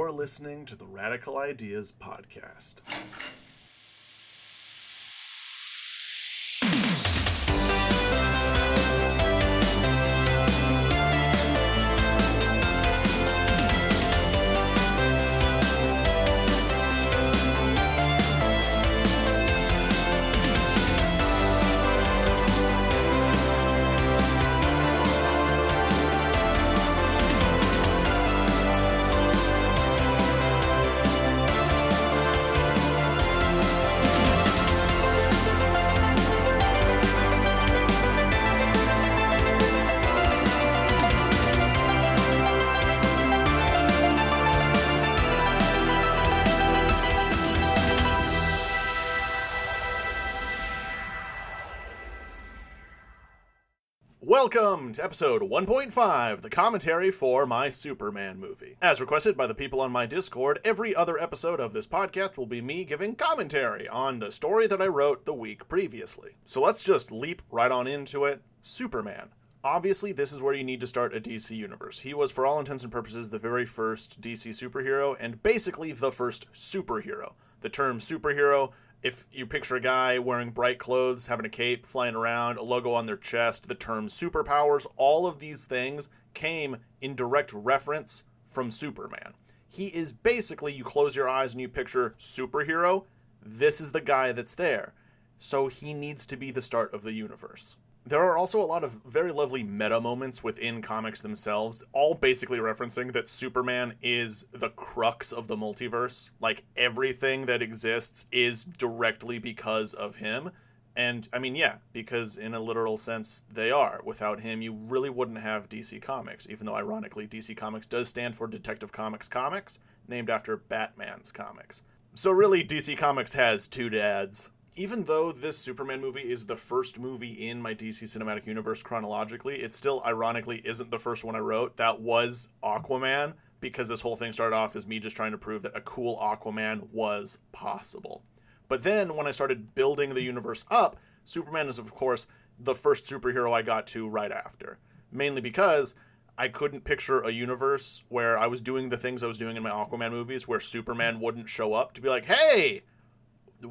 You're listening to the Radical Ideas Podcast. Welcome to episode 1.5, the commentary for my Superman movie. As requested by the people on my Discord, every other episode of this podcast will be me giving commentary on the story that I wrote the week previously. So let's just leap right on into it. Superman. Obviously, this is where you need to start a DC universe. He was, for all intents and purposes, the very first DC superhero, and basically the first superhero. The term superhero, if you picture a guy wearing bright clothes, having a cape, flying around, a logo on their chest, the term superpowers, all of these things came in direct reference from Superman. He is basically, you close your eyes and you picture superhero, this is the guy that's there. So he needs to be the start of the universe. There are also a lot of very lovely meta moments within comics themselves, all basically referencing that Superman is the crux of the multiverse. Like, everything that exists is directly because of him. And, I mean, yeah, because in a literal sense, they are. Without him, you really wouldn't have DC Comics, even though, ironically, DC Comics does stand for Detective Comics Comics, named after Batman's comics. So really, DC Comics has two dads. Even though this Superman movie is the first movie in my DC Cinematic Universe chronologically, it still, ironically, isn't the first one I wrote. That was Aquaman, because this whole thing started off as me just trying to prove that a cool Aquaman was possible. But then, when I started building the universe up, Superman is, of course, the first superhero I got to right after. Mainly because I couldn't picture a universe where I was doing the things I was doing in my Aquaman movies, where Superman wouldn't show up to be like, hey!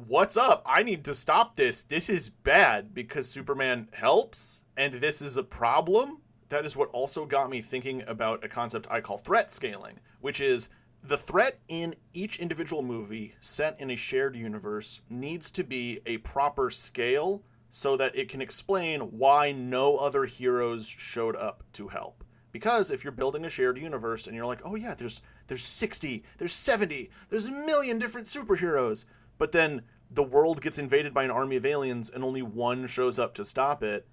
What's up? I need to stop this. This is bad, because Superman helps, and this is a problem. That is what also got me thinking about a concept I call threat scaling, which is the threat in each individual movie set in a shared universe needs to be a proper scale so that it can explain why no other heroes showed up to help. Because if you're building a shared universe and you're like, oh yeah, there's 60, there's 70, there's a million different superheroes, but then the world gets invaded by an army of aliens and only one shows up to stop it,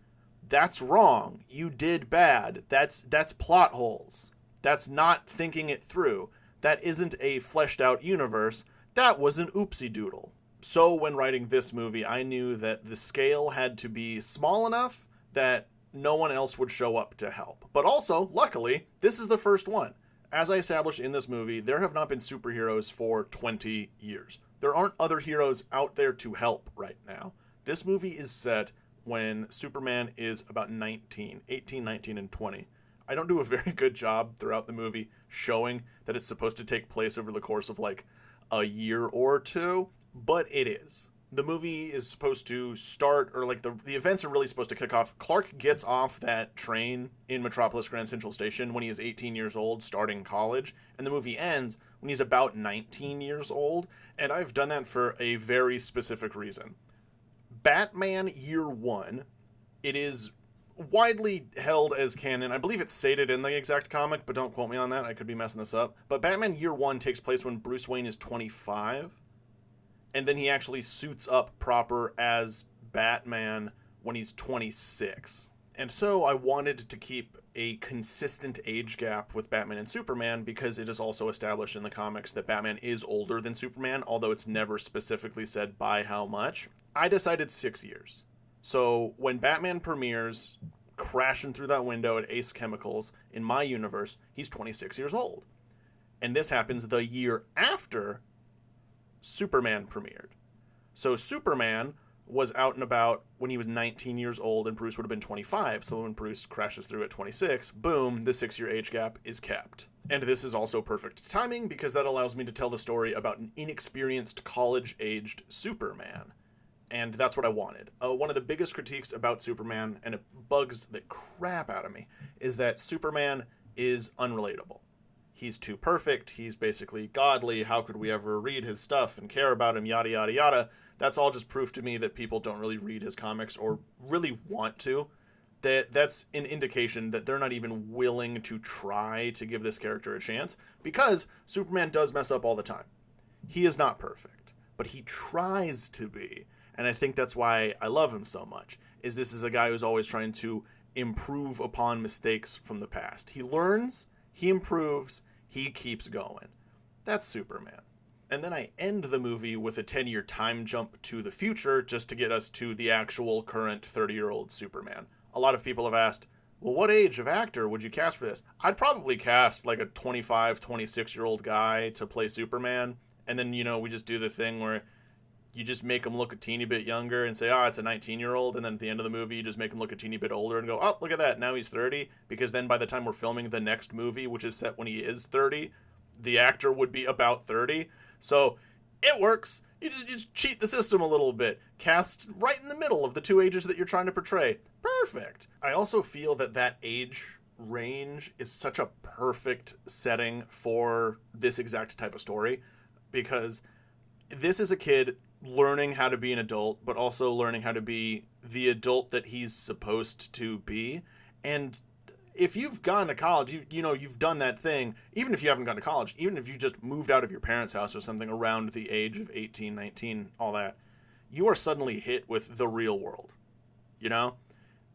that's wrong. You did bad. That's plot holes. That's not thinking it through. That isn't a fleshed out universe. That was an oopsie doodle. So when writing this movie, I knew that the scale had to be small enough that no one else would show up to help. But also, luckily, this is the first one. As I established in this movie, there have not been superheroes for 20 years. There aren't other heroes out there to help right now. This movie is set when Superman is about 18, 19, and 20. I don't do a very good job throughout the movie showing that it's supposed to take place over the course of like a year or two, but it is. The movie is supposed to start, or like the events are really supposed to kick off. Clark gets off that train in Metropolis Grand Central Station when he is 18 years old, starting college, and the movie ends when he's about 19 years old, and I've done that for a very specific reason. Batman Year One, it is widely held as canon. I believe it's stated in the exact comic, but don't quote me on that. I could be messing this up. But Batman Year One takes place when Bruce Wayne is 25, and then he actually suits up proper as Batman when he's 26. And so I wanted to keep a consistent age gap with Batman and Superman, because it is also established in the comics that Batman is older than Superman, although it's never specifically said by how much. I decided 6 years. So when Batman premieres, crashing through that window at Ace Chemicals, in my universe, he's 26 years old. And this happens the year after Superman premiered. So Superman was out and about when he was 19 years old, and Bruce would have been 25. So when Bruce crashes through at 26, boom, the 6-year age gap is kept. And this is also perfect timing because that allows me to tell the story about an inexperienced college-aged Superman. And that's what I wanted. One of the biggest critiques about Superman, and it bugs the crap out of me, is that Superman is unrelatable. He's too perfect. He's basically godly. How could we ever read his stuff and care about him? Yada, yada, yada. That's all just proof to me that people don't really read his comics or really want to. That's an indication that they're not even willing to try to give this character a chance, because Superman does mess up all the time. He is not perfect, but he tries to be. And I think that's why I love him so much, is this is a guy who's always trying to improve upon mistakes from the past. He learns, he improves, he keeps going. That's Superman. And then I end the movie with a 10-year time jump to the future just to get us to the actual current 30-year-old Superman. A lot of people have asked, well, what age of actor would you cast for this? I'd probably cast like a 25, 26-year-old guy to play Superman. And then, we just do the thing where you just make him look a teeny bit younger and say, it's a 19-year-old. And then at the end of the movie, you just make him look a teeny bit older and go, oh, look at that. Now he's 30. Because then by the time we're filming the next movie, which is set when he is 30, the actor would be about 30. So it works. You just cheat the system a little bit. Cast right in the middle of the two ages that you're trying to portray. Perfect. I also feel that age range is such a perfect setting for this exact type of story, because this is a kid learning how to be an adult, but also learning how to be the adult that he's supposed to be. And if you've gone to college, you've done that thing, even if you haven't gone to college, even if you just moved out of your parents' house or something around the age of 18, 19, all that, you are suddenly hit with the real world,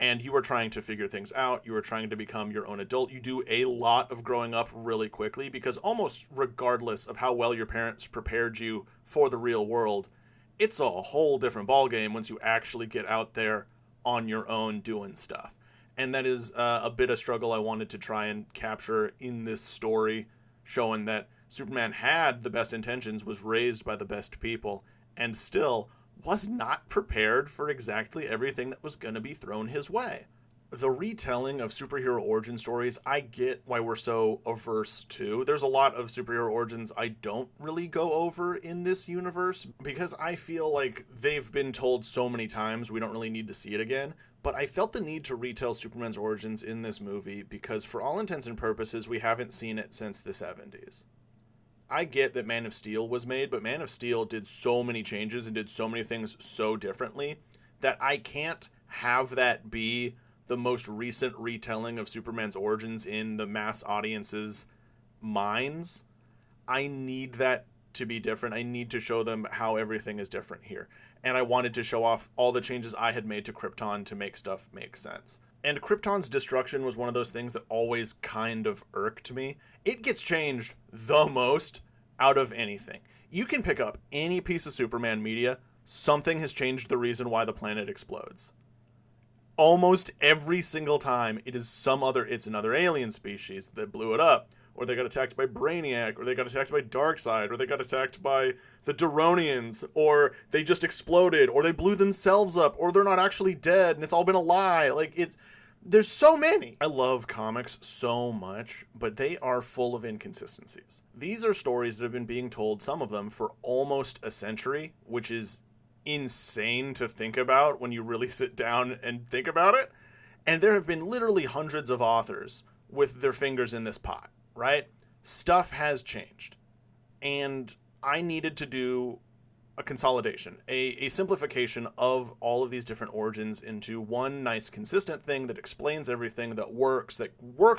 and you are trying to figure things out. You are trying to become your own adult. You do a lot of growing up really quickly, because almost regardless of how well your parents prepared you for the real world, it's a whole different ballgame once you actually get out there on your own doing stuff. And that is a bit of struggle I wanted to try and capture in this story, showing that Superman had the best intentions, was raised by the best people, and still was not prepared for exactly everything that was going to be thrown his way. The retelling of superhero origin stories, I get why we're so averse to. There's a lot of superhero origins I don't really go over in this universe, because I feel like they've been told so many times we don't really need to see it again. But I felt the need to retell Superman's origins in this movie because, for all intents and purposes, we haven't seen it since the 70s. I get that Man of Steel was made, but Man of Steel did so many changes and did so many things so differently that I can't have that be the most recent retelling of Superman's origins in the mass audience's minds. I need that to be different. I need to show them how everything is different here. And I wanted to show off all the changes I had made to Krypton to make stuff make sense. And Krypton's destruction was one of those things that always kind of irked me. It gets changed the most out of anything. You can pick up any piece of Superman media, something has changed the reason why the planet explodes. Almost every single time it's another alien species that blew it up, or they got attacked by Brainiac, or they got attacked by Darkseid, or they got attacked by the Duronians, or they just exploded, or they blew themselves up, or they're not actually dead and it's all been a lie. There's so many. I love comics so much, but they are full of inconsistencies. These are stories that have been being told, some of them, for almost a century, which is insane to think about when you really sit down and think about it. And there have been literally hundreds of authors with their fingers in this pot, right? Stuff has changed. And I needed to do a consolidation, a simplification of all of these different origins into one nice consistent thing that explains everything, that works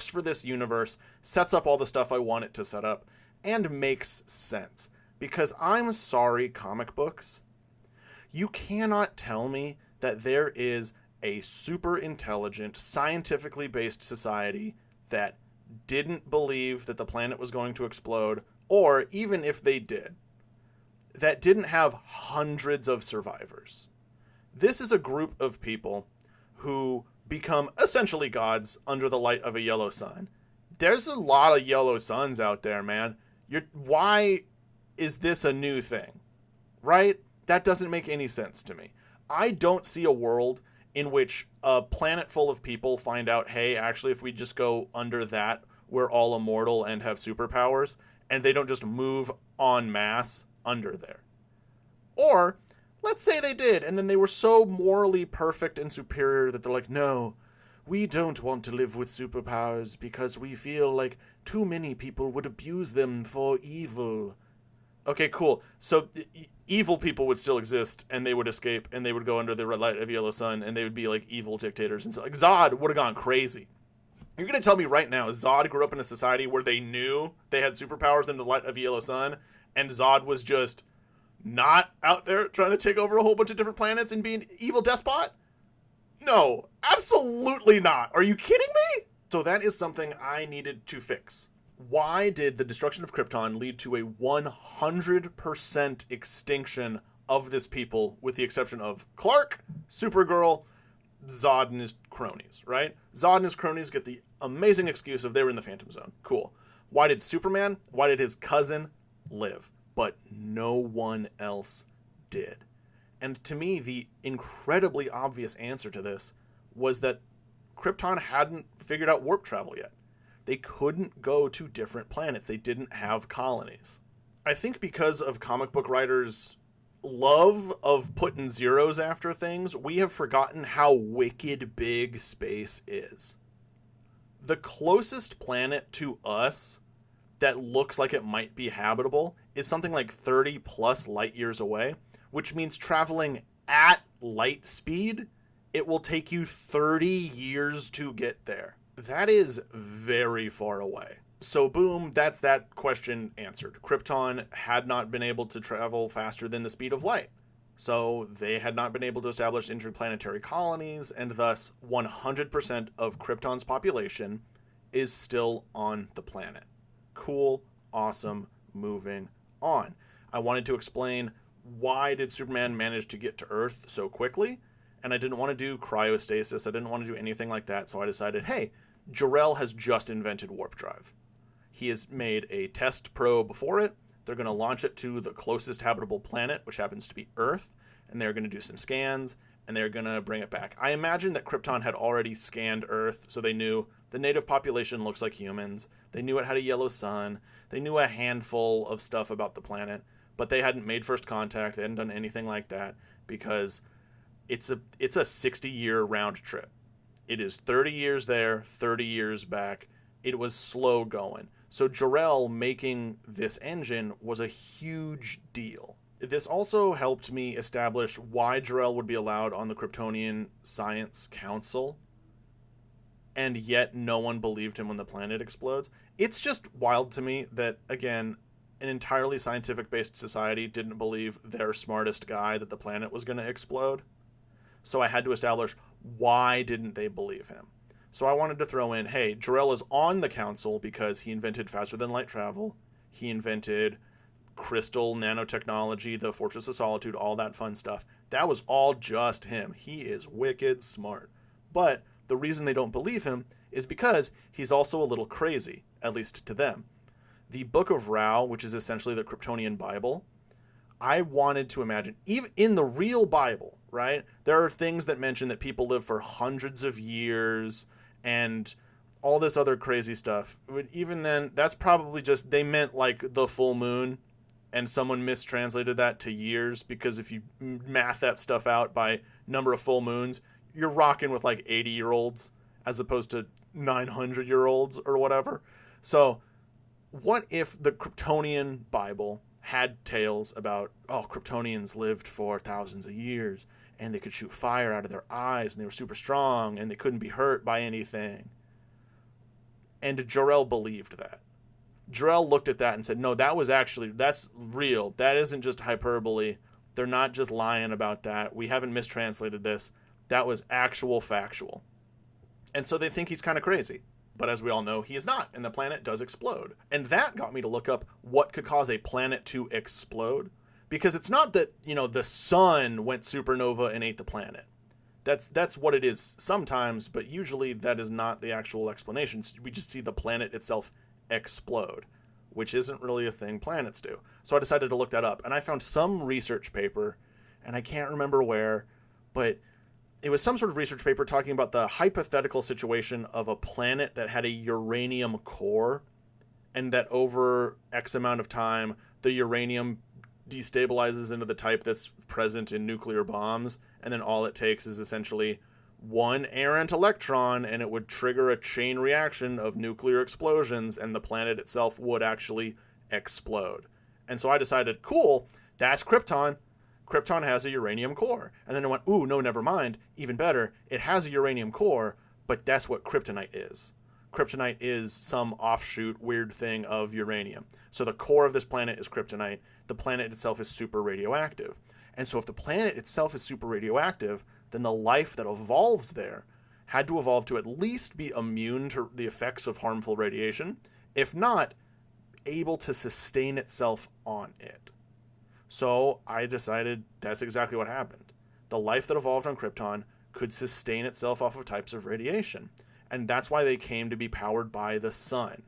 for this universe, sets up all the stuff I want it to set up, and makes sense. Because I'm sorry, comic books, you cannot tell me that there is a super intelligent, scientifically based society that didn't believe that the planet was going to explode, or even if they did, that didn't have hundreds of survivors. This is a group of people who become essentially gods under the light of a yellow sun. There's a lot of yellow suns out there, man. Why is this a new thing? Right? That doesn't make any sense to me. I don't see a world in which a planet full of people find out, hey, actually, if we just go under that, we're all immortal and have superpowers, and they don't just move en masse under there. Or, let's say they did, and then they were so morally perfect and superior that they're like, no, we don't want to live with superpowers because we feel like too many people would abuse them for evil. Okay, cool. So evil people would still exist, and they would escape, and they would go under the red light of yellow sun, and they would be like evil dictators. And so, like, Zod would have gone crazy. You're going to tell me right now Zod grew up in a society where they knew they had superpowers in the light of yellow sun, and Zod was just not out there trying to take over a whole bunch of different planets and be an evil despot? No, absolutely not. Are you kidding me? So that is something I needed to fix. Why did the destruction of Krypton lead to a 100% extinction of this people, with the exception of Clark, Supergirl, Zod and his cronies, right? Zod and his cronies get the amazing excuse of they were in the Phantom Zone. Cool. Why did Superman, why did his cousin live? But no one else did. And to me, the incredibly obvious answer to this was that Krypton hadn't figured out warp travel yet. They couldn't go to different planets. They didn't have colonies. I think because of comic book writers' love of putting zeros after things, we have forgotten how wicked big space is. The closest planet to us that looks like it might be habitable is something like 30 plus light years away, which means traveling at light speed, it will take you 30 years to get there. That is very far away. So boom, that's that question answered. Krypton had not been able to travel faster than the speed of light. So they had not been able to establish interplanetary colonies, and thus 100% of Krypton's population is still on the planet. Cool, awesome, moving on. I wanted to explain why did Superman manage to get to Earth so quickly, and I didn't want to do cryostasis. I didn't want to do anything like that, so I decided, hey, Jor-El has just invented warp drive. He has made a test probe for it. They're going to launch it to the closest habitable planet, which happens to be Earth, and they're going to do some scans, and they're going to bring it back. I imagine that Krypton had already scanned Earth, so they knew the native population looks like humans. They knew it had a yellow sun. They knew a handful of stuff about the planet, but they hadn't made first contact. They hadn't done anything like that because it's a 60-year round trip. It is 30 years there, 30 years back. It was slow going. So Jor-El making this engine was a huge deal. This also helped me establish why Jor-El would be allowed on the Kryptonian Science Council, and yet no one believed him when the planet explodes. It's just wild to me that, again, an entirely scientific-based society didn't believe their smartest guy that the planet was going to explode. So I had to establish, why didn't they believe him? So I wanted to throw in, hey, Jor-El is on the council because he invented faster than light travel. He invented crystal nanotechnology, the Fortress of Solitude, all that fun stuff. That was all just him. He is wicked smart. But the reason they don't believe him is because he's also a little crazy, at least to them. The Book of Ra, which is essentially the Kryptonian Bible, I wanted to imagine, even in the real Bible, right? There are things that mention that people live for hundreds of years and all this other crazy stuff. But even then, that's probably just, they meant like the full moon, and someone mistranslated that to years, because if you math that stuff out by number of full moons, you're rocking with like 80-year-olds as opposed to 900-year-olds or whatever. So what if the Kryptonian Bible had tales about, oh, Kryptonians lived for thousands of years, and they could shoot fire out of their eyes, and they were super strong, and they couldn't be hurt by anything. And Jor-El believed that. Jor-El looked at that and said, no, that's real. That isn't just hyperbole. They're not just lying about that. We haven't mistranslated this. That was actual factual. And so they think he's kind of crazy. But as we all know, he is not, and the planet does explode. And that got me to look up what could cause a planet to explode. Because it's not that, the sun went supernova and ate the planet. That's what it is sometimes, but usually that is not the actual explanation. We just see the planet itself explode, which isn't really a thing planets do. So I decided to look that up, and I found some research paper, and I can't remember where but it was some sort of research paper talking about the hypothetical situation of a planet that had a uranium core, and that over X amount of time, the uranium destabilizes into the type that's present in nuclear bombs, and then all it takes is essentially one errant electron, and it would trigger a chain reaction of nuclear explosions, and the planet itself would actually explode. And so I decided, cool, that's Krypton. Krypton has a uranium core. And then I went, ooh, no, never mind. Even better, it has a uranium core, but that's what kryptonite is. Kryptonite is some offshoot weird thing of uranium. So the core of this planet is kryptonite. The planet itself is super radioactive. And so if the planet itself is super radioactive, then the life that evolves there had to evolve to at least be immune to the effects of harmful radiation, if not able to sustain itself on it. So I decided that's exactly what happened. The life that evolved on Krypton could sustain itself off of types of radiation. And that's why they came to be powered by the sun.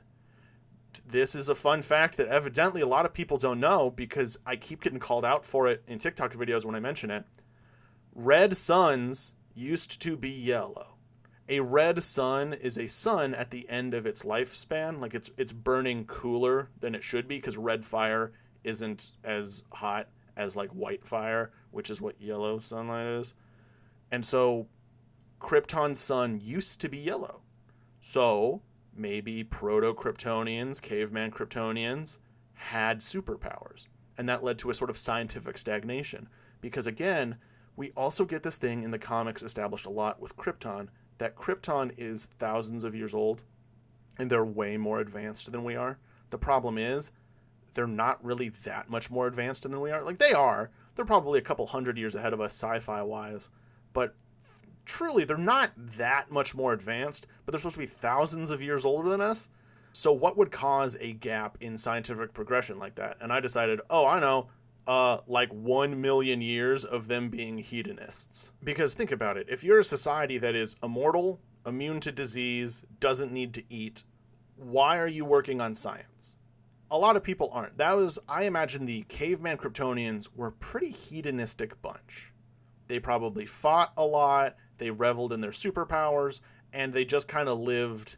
This is a fun fact that evidently a lot of people don't know, because I keep getting called out for it in TikTok videos when I mention it. Red suns used to be yellow. A red sun is a sun at the end of its lifespan. Like it's burning cooler than it should be, because red fire isn't as hot as like white fire, which is what yellow sunlight is. And so Krypton's sun used to be yellow. So maybe proto-Kryptonians, caveman Kryptonians, had superpowers. And that led to a sort of scientific stagnation. Because again, we also get this thing in the comics established a lot with Krypton, that Krypton is thousands of years old, and they're way more advanced than we are. The problem is, they're not really that much more advanced than we are. Like, they are. They're probably a couple hundred years ahead of us sci-fi wise. But truly, they're not that much more advanced, but they're supposed to be thousands of years older than us. So what would cause a gap in scientific progression like that? And I decided, oh, I know, like 1 million years of them being hedonists. Because think about it. If you're a society that is immortal, immune to disease, doesn't need to eat, why are you working on science? A lot of people aren't. I imagine the caveman Kryptonians were a pretty hedonistic bunch. They probably fought a lot, they reveled in their superpowers, and they just kind of lived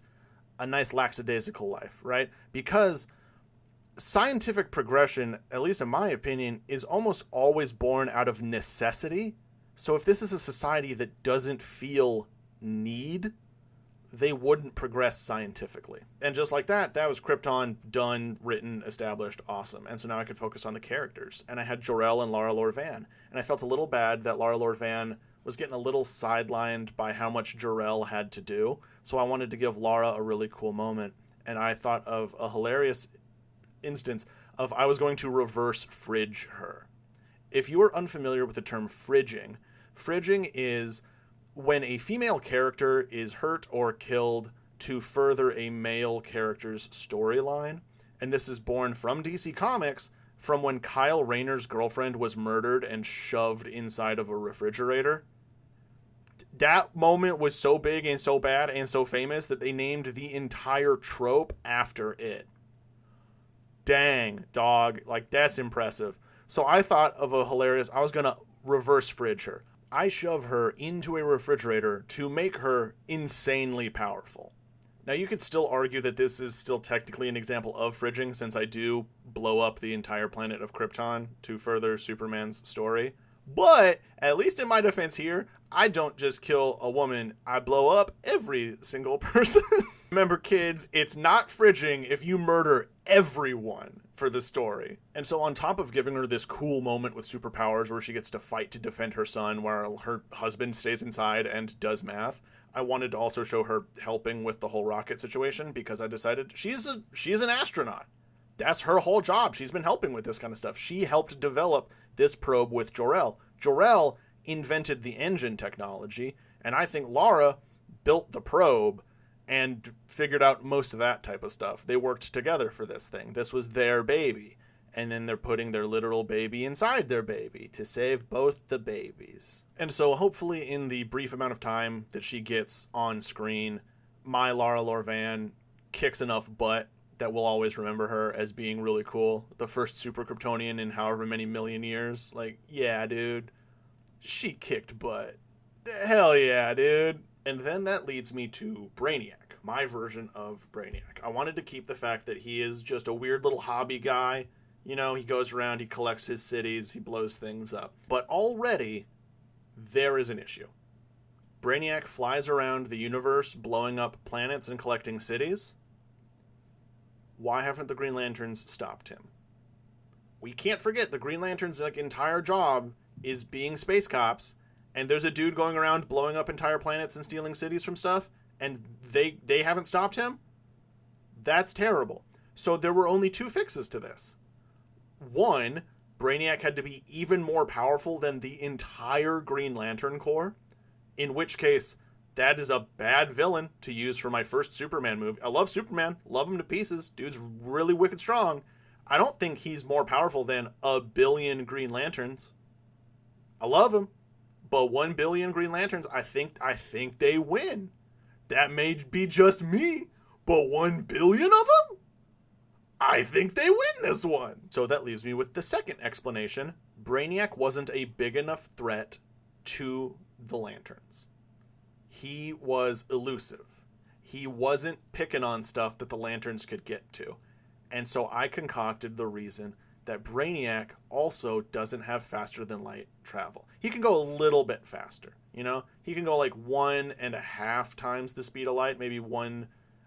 a nice lackadaisical life, right? Because scientific progression, at least in my opinion, is almost always born out of necessity. So if this is a society that doesn't feel need, they wouldn't progress scientifically. And just like that, that was Krypton, done, written, established, awesome. And so now I could focus on the characters. And I had Jor-El and Lara Lor-Van. And I felt a little bad that Lara Lor-Van was getting a little sidelined by how much Jor-El had to do. So I wanted to give Lara a really cool moment. And I thought of a hilarious instance of I was going to reverse fridge her. If you are unfamiliar with the term fridging, fridging is when a female character is hurt or killed to further a male character's storyline. And this is born from DC Comics, from when Kyle Rayner's girlfriend was murdered and shoved inside of a refrigerator. That moment was so big and so bad and so famous that they named the entire trope after it. Dang, dog. Like, that's impressive. So I thought of a hilarious... I was going to reverse fridge her. I shove her into a refrigerator to make her insanely powerful. Now, you could still argue that this is still technically an example of fridging, since I do blow up the entire planet of Krypton to further Superman's story. But, at least in my defense here, I don't just kill a woman, I blow up every single person. Remember, kids, it's not fridging if you murder everyone for the story. And so on top of giving her this cool moment with superpowers where she gets to fight to defend her son while her husband stays inside and does math, I wanted to also show her helping with the whole rocket situation, because I decided she's an astronaut. That's her whole job. She's been helping with this kind of stuff. She helped develop this probe with Jor-El. Jor-El invented the engine technology, and I think Lara built the probe and figured out most of that type of stuff. They worked together for this thing. This was their baby. And then they're putting their literal baby inside their baby to save both the babies. And so hopefully in the brief amount of time that she gets on screen, my Lara Lor-Van kicks enough butt that we'll always remember her as being really cool. The first super Kryptonian in however many million years. Like, yeah, dude. She kicked butt. Hell yeah, dude. And then that leads me to Brainiac, my version of Brainiac. I wanted to keep the fact that he is just a weird little hobby guy. You know, he goes around, he collects his cities, he blows things up. But already, there is an issue. Brainiac flies around the universe, blowing up planets and collecting cities. Why haven't the Green Lanterns stopped him? We can't forget the Green Lantern's entire job is being space cops, and there's a dude going around blowing up entire planets and stealing cities from stuff, and they haven't stopped him? That's terrible. So there were only two fixes to this. One, Brainiac had to be even more powerful than the entire Green Lantern Corps, in which case that is a bad villain to use for my first Superman movie. I love Superman, love him to pieces, dude's really wicked strong. I don't think he's more powerful than 1 billion Green Lanterns. I love him, but 1 billion Green Lanterns, I think they win. That may be just me, but 1 billion of them? I think they win this one. So that leaves me with the second explanation. Brainiac wasn't a big enough threat to the Lanterns. He was elusive. He wasn't picking on stuff that the Lanterns could get to. And so I concocted the reason that Brainiac also doesn't have faster than light travel. He can go a little bit faster, you know? He can go like 1.5 times the speed of light, maybe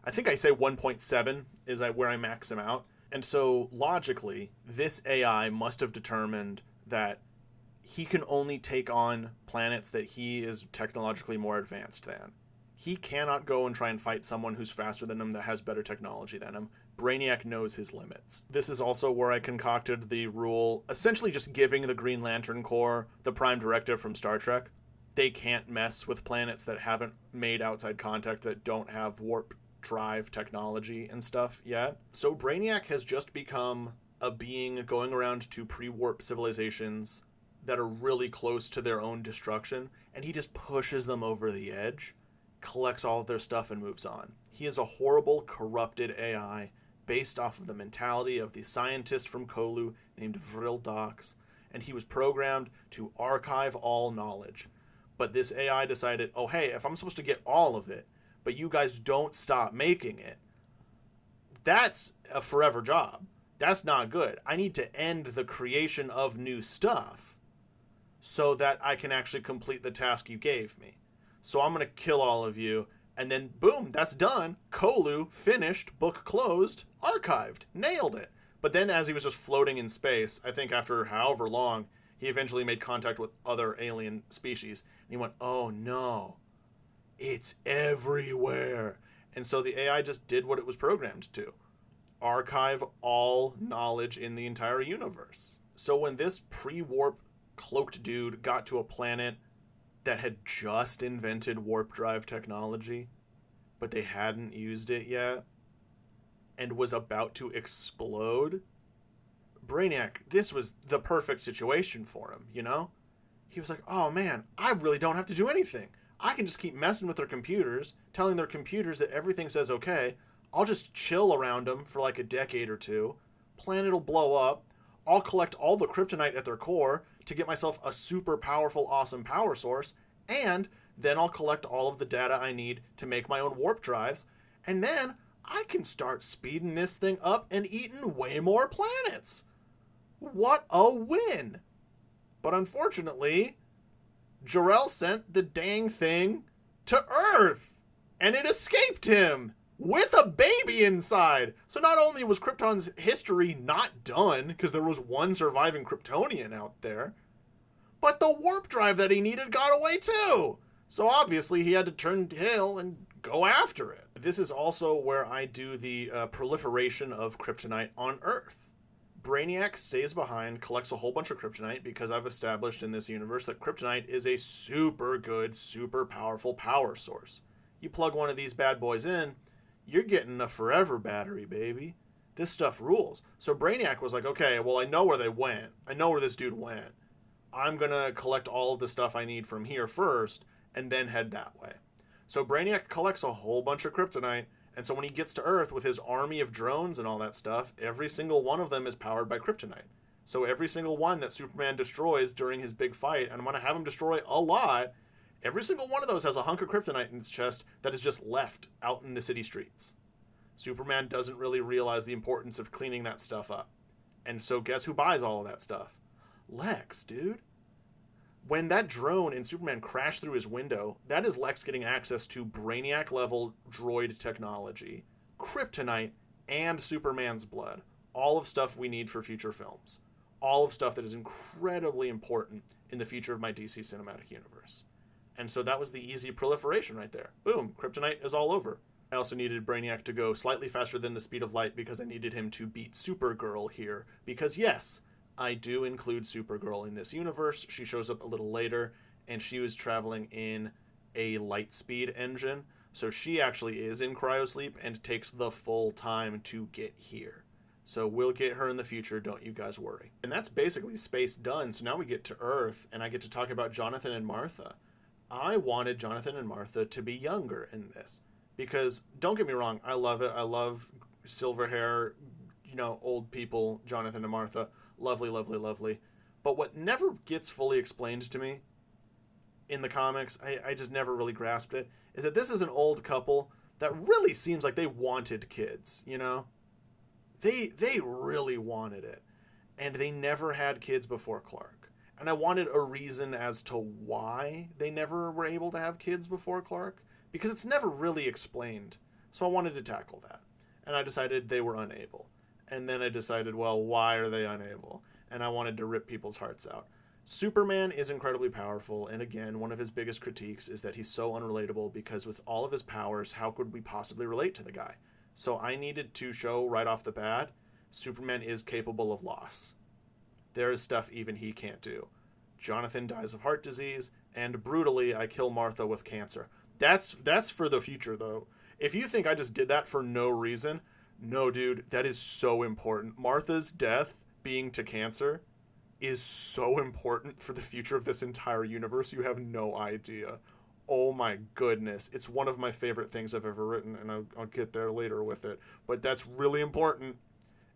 I think I say 1.7 is where I max him out. And so logically, this AI must have determined that he can only take on planets that he is technologically more advanced than. He cannot go and try and fight someone who's faster than him that has better technology than him. Brainiac knows his limits. This is also where I concocted the rule, essentially just giving the Green Lantern Corps the prime directive from Star Trek. They can't mess with planets that haven't made outside contact, that don't have warp drive technology and stuff yet. So Brainiac has just become a being going around to pre-warp civilizations that are really close to their own destruction, and he just pushes them over the edge, collects all of their stuff, and moves on. He is a horrible, corrupted AI based off of the mentality of the scientist from Kolu named Vrildox, and he was programmed to archive all knowledge. But this AI decided, oh hey, if I'm supposed to get all of it, but you guys don't stop making it, that's a forever job. That's not good. I need to end the creation of new stuff so that I can actually complete the task you gave me. So I'm going to kill all of you, and then boom, that's done. Kolu, finished, book closed, archived, nailed it. But then as he was just floating in space, I think after however long, he eventually made contact with other alien species, and he went, oh no, it's everywhere. And so the AI just did what it was programmed to. Archive all knowledge in the entire universe. So when this pre-warp cloaked dude got to a planet that had just invented warp drive technology, but they hadn't used it yet, and was about to explode, Brainiac, this was the perfect situation for him, you know? He was like, oh man, I really don't have to do anything. I can just keep messing with their computers, telling their computers that everything says okay. I'll just chill around them for like a decade or two. Planet will blow up. I'll collect all the kryptonite at their core to get myself a super powerful, awesome power source, and then I'll collect all of the data I need to make my own warp drives, and then I can start speeding this thing up and eating way more planets. What a win! But unfortunately, Jor-El sent the dang thing to Earth, and it escaped him with a baby inside. So not only was Krypton's history not done, because there was one surviving Kryptonian out there, but the warp drive that he needed got away too. So obviously he had to turn tail and go after it. This is also where I do the proliferation of kryptonite on Earth. Brainiac stays behind, collects a whole bunch of kryptonite, because I've established in this universe that kryptonite is a super good, super powerful power source. You plug one of these bad boys in, you're getting a forever battery, baby. This stuff rules. So Brainiac was like, okay, well, I know where they went. I know where this dude went. I'm going to collect all of the stuff I need from here first, and then head that way. So Brainiac collects a whole bunch of kryptonite, and so when he gets to Earth with his army of drones and all that stuff, every single one of them is powered by kryptonite. So every single one that Superman destroys during his big fight, and I'm going to have him destroy a lot, every single one of those has a hunk of kryptonite in its chest that is just left out in the city streets. Superman doesn't really realize the importance of cleaning that stuff up. And so guess who buys all of that stuff? Lex, dude. When that drone in Superman crashed through his window, that is Lex getting access to Brainiac-level droid technology, kryptonite, and Superman's blood. All of stuff we need for future films. All of stuff that is incredibly important in the future of my DC cinematic universe. And so that was the easy proliferation right there. Boom, kryptonite is all over. I also needed Brainiac to go slightly faster than the speed of light because I needed him to beat Supergirl here. Because yes, I do include Supergirl in this universe. She shows up a little later, and she was traveling in a light speed engine. So she actually is in cryosleep and takes the full time to get here. So we'll get her in the future, don't you guys worry. And that's basically space done. So now we get to Earth, and I get to talk about Jonathan and Martha. I wanted Jonathan and Martha to be younger in this. Because, don't get me wrong, I love it. I love silver hair, old people, Jonathan and Martha. Lovely, lovely, lovely. But what never gets fully explained to me in the comics, I just never really grasped it, is that this is an old couple that really seems like they wanted kids, They really wanted it. And they never had kids before Clark. And I wanted a reason as to why they never were able to have kids before Clark. Because it's never really explained. So I wanted to tackle that. And I decided they were unable. And then I decided, well, why are they unable? And I wanted to rip people's hearts out. Superman is incredibly powerful. And again, one of his biggest critiques is that he's so unrelatable because with all of his powers, how could we possibly relate to the guy? So I needed to show right off the bat, Superman is capable of loss. There is stuff even he can't do. Jonathan dies of heart disease, and brutally, I kill Martha with cancer. That's for the future, though. If you think I just did that for no reason, no, dude, that is so important. Martha's death being to cancer is so important for the future of this entire universe. You have no idea. Oh my goodness. It's one of my favorite things I've ever written, and I'll get there later with it. But that's really important.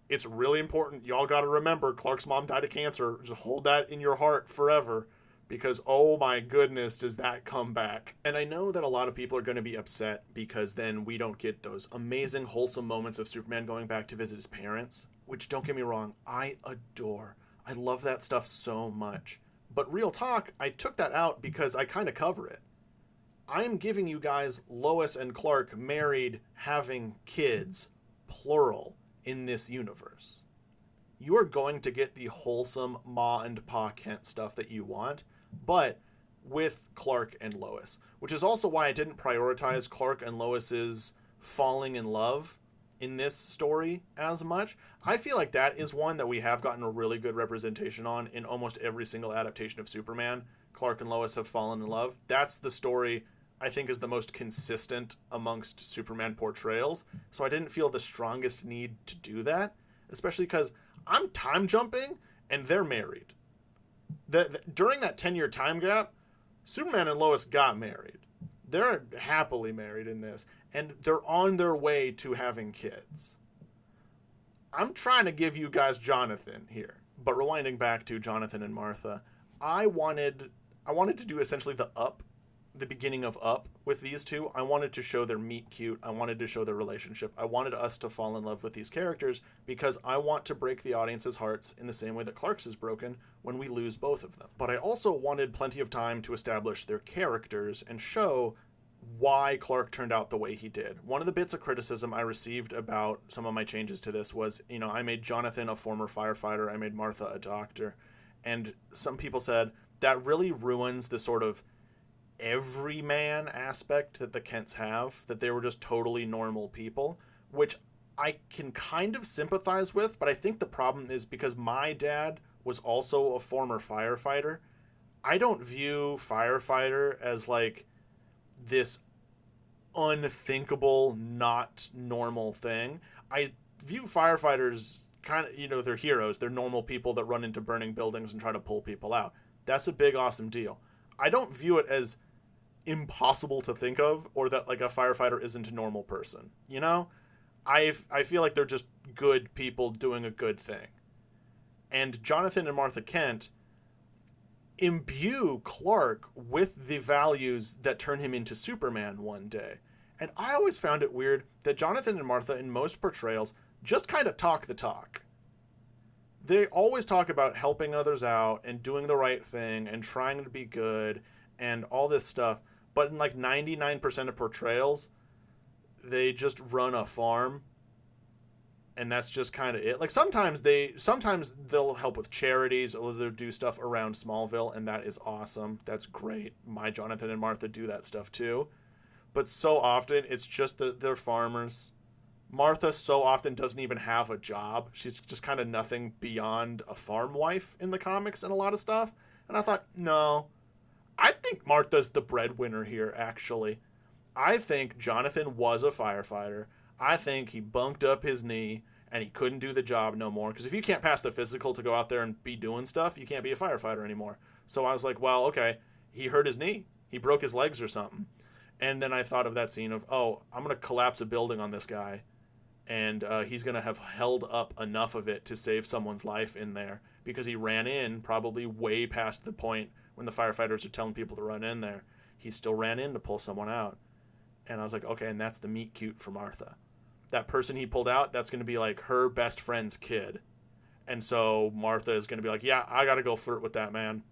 It's really important. Y'all got to remember, Clark's mom died of cancer. Just hold that in your heart forever. Because, oh my goodness, does that come back. And I know that a lot of people are going to be upset because then we don't get those amazing, wholesome moments of Superman going back to visit his parents. Which, don't get me wrong, I adore. I love that stuff so much. But real talk, I took that out because I kind of cover it. I'm giving you guys Lois and Clark married, having kids, plural, in this universe. You are going to get the wholesome Ma and Pa Kent stuff that you want, but with Clark and Lois, which is also why I didn't prioritize Clark and Lois's falling in love in this story as much. I feel like that is one that we have gotten a really good representation on in almost every single adaptation of Superman. Clark and Lois have fallen in love. That's the story I think is the most consistent amongst Superman portrayals. So I didn't feel the strongest need to do that, especially because I'm time jumping and they're married. During that 10-year time gap, Superman and Lois got married. They're happily married in this, and they're on their way to having kids. I'm trying to give you guys Jonathan here. But rewinding back to Jonathan and Martha, I wanted to do essentially the beginning of Up with these two. I wanted to show their meet cute. I wanted to show their relationship. I wanted us to fall in love with these characters because I want to break the audience's hearts in the same way that Clark's is broken when we lose both of them. But I also wanted plenty of time to establish their characters and show why Clark turned out the way he did. One of the bits of criticism I received about some of my changes to this was, I made Jonathan a former firefighter, I made Martha a doctor, and some people said that really ruins the sort of everyman aspect that the Kents have, that they were just totally normal people, which I can kind of sympathize with, but I think the problem is because my dad was also a former firefighter. I don't view firefighter as like this unthinkable, not normal thing. I view firefighters kind of, they're heroes. They're normal people that run into burning buildings and try to pull people out. That's a big, awesome deal. I don't view it as impossible to think of, or that like a firefighter isn't a normal person. I feel like they're just good people doing a good thing. And Jonathan and Martha Kent imbue Clark with the values that turn him into Superman one day. And I always found it weird that Jonathan and Martha in most portrayals just kind of talk the talk. They always talk about helping others out and doing the right thing and trying to be good and all this stuff. But in like 99% of portrayals, they just run a farm. And that's just kind of it. Like sometimes they'll help with charities or they'll do stuff around Smallville, and that is awesome. That's great. My Jonathan and Martha do that stuff too. But so often it's just that they're farmers. Martha so often doesn't even have a job. She's just kind of nothing beyond a farm wife in the comics and a lot of stuff. And I thought, no, I think Martha's the breadwinner here, actually. I think Jonathan was a firefighter. I think he bunked up his knee and he couldn't do the job no more. Because if you can't pass the physical to go out there and be doing stuff, you can't be a firefighter anymore. So I was like, well, okay, he hurt his knee. He broke his legs or something. And then I thought of that scene of, oh, I'm going to collapse a building on this guy. And he's going to have held up enough of it to save someone's life in there. Because he ran in probably way past the point when the firefighters are telling people to run in there. He still ran in to pull someone out. And I was like, okay, and that's the meet cute for Martha. That person he pulled out, that's going to be like her best friend's kid. And so Martha is going to be like, yeah, I got to go flirt with that man.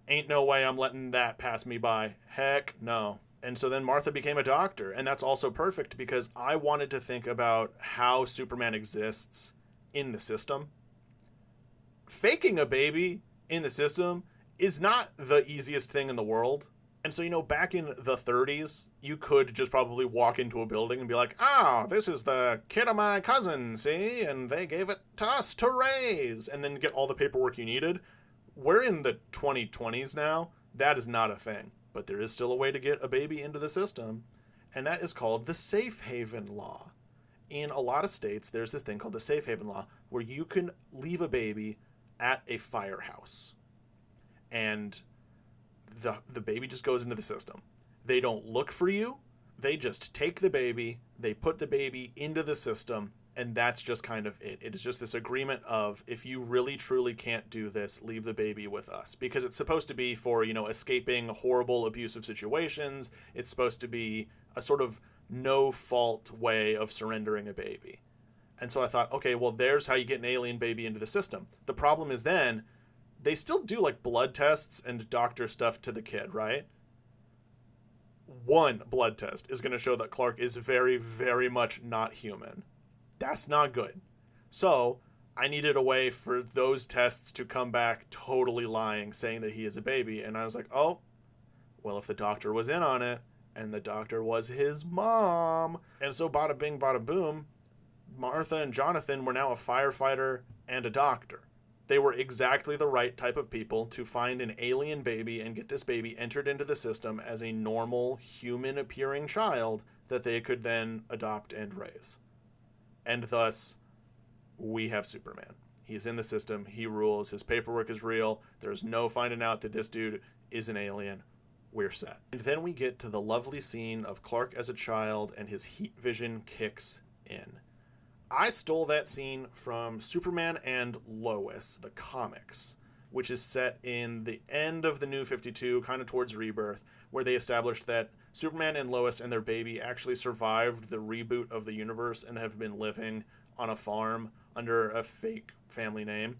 Ain't no way I'm letting that pass me by. Heck no. And so then Martha became a doctor. And that's also perfect because I wanted to think about how Superman exists in the system. Faking a baby in the system is not the easiest thing in the world. And so, you know, back in the 30s, you could just probably walk into a building and be like, oh, this is the kid of my cousin, see? And they gave it to us to raise. And then get all the paperwork you needed. We're in the 2020s now. That is not a thing. But there is still a way to get a baby into the system. And that is called the safe haven law. In a lot of states, there's this thing called the safe haven law where you can leave a baby at a firehouse. And the baby just goes into the system. They don't look for you. They just take the baby, they put the baby into the system, and that's just kind of it. It is just this agreement of, if you really truly can't do this, leave the baby with us. Because it's supposed to be for, you know, escaping horrible abusive situations. It's supposed to be a sort of no-fault way of surrendering a baby. And so I thought, okay, well, there's how you get an alien baby into the system. The problem is then, they still do like blood tests and doctor stuff to the kid, right? One blood test is going to show that Clark is very, very much not human. That's not good. So I needed a way for those tests to come back totally lying, saying that he is a baby. And I was like, oh, well, if the doctor was in on it, and the doctor was his mom. And so bada bing, bada boom, Martha and Jonathan were now a firefighter and a doctor. They were exactly the right type of people to find an alien baby and get this baby entered into the system as a normal, human-appearing child that they could then adopt and raise. And thus, we have Superman. He's in the system. He rules. His paperwork is real. There's no finding out that this dude is an alien. We're set. And then we get to the lovely scene of Clark as a child and his heat vision kicks in. I stole that scene from Superman and Lois, the comics, which is set in the end of the New 52, kind of towards Rebirth, where they established that Superman and Lois and their baby actually survived the reboot of the universe and have been living on a farm under a fake family name.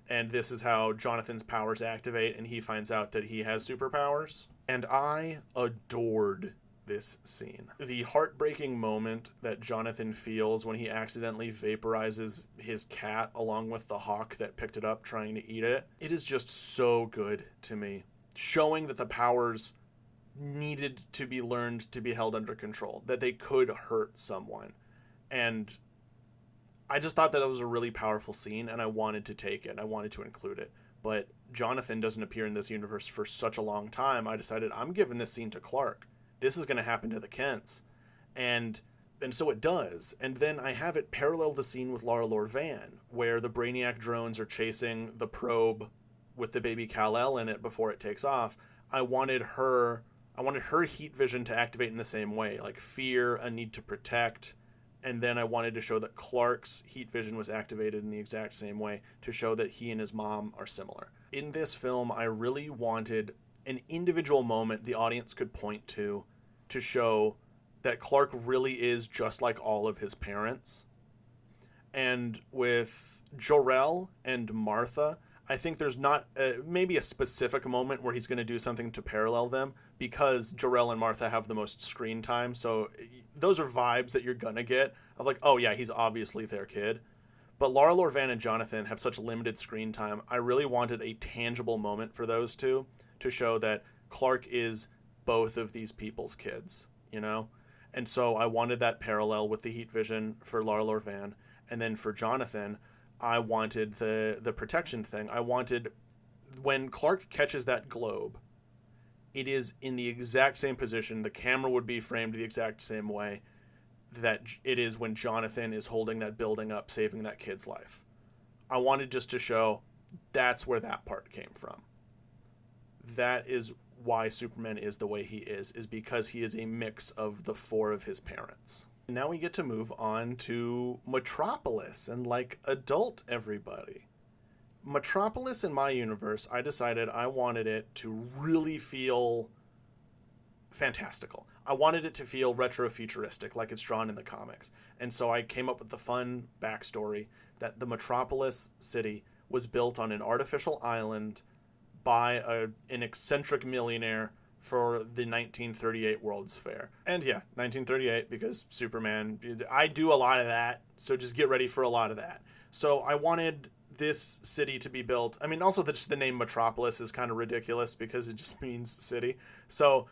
And this is how Jonathan's powers activate, and he finds out that he has superpowers. And I adored this scene. The heartbreaking moment that Jonathan feels when he accidentally vaporizes his cat along with the hawk that picked it up trying to eat it. It is just so good to me. Showing that the powers needed to be learned to be held under control. That they could hurt someone. And I just thought that it was a really powerful scene and I wanted to take it. I wanted to include it. But Jonathan doesn't appear in this universe for such a long time. I decided I'm giving this scene to Clark. This is going to happen to the Kents. And so it does. And then I have it parallel the scene with Lara Lor-Van, where the Brainiac drones are chasing the probe with the baby Kal-El in it before it takes off. I wanted her heat vision to activate in the same way, like fear, a need to protect, And then I wanted to show that Clark's heat vision was activated in the exact same way to show that he and his mom are similar. In this film, I really wanted an individual moment the audience could point to show that Clark really is just like all of his parents. And with Jor-El and Martha, I think there's not maybe a specific moment where he's going to do something to parallel them, because Jor-El and Martha have the most screen time. So those are vibes that you're going to get of like, oh yeah, he's obviously their kid. But Lara Lorvan and Jonathan have such limited screen time. I really wanted a tangible moment for those two to show that Clark is both of these people's kids, you know? And so I wanted that parallel with the heat vision for Lara Lorvan. And then for Jonathan, I wanted the protection thing. I wanted, when Clark catches that globe, it is in the exact same position. The camera would be framed the exact same way that it is when Jonathan is holding that building up, saving that kid's life. I wanted just to show that's where that part came from. That is why Superman is the way he is because he is a mix of the four of his parents. Now we get to move on to Metropolis and like adult everybody. Metropolis in my universe, I decided I wanted it to really feel fantastical. I wanted it to feel retro-futuristic like it's drawn in the comics. And so I came up with the fun backstory that the Metropolis city was built on an artificial island by an eccentric millionaire for the 1938 World's Fair. And yeah, 1938, because Superman, I do a lot of that, so just get ready for a lot of that. So I wanted this city to be built. I mean, also just the name Metropolis is kind of ridiculous because it just means city. So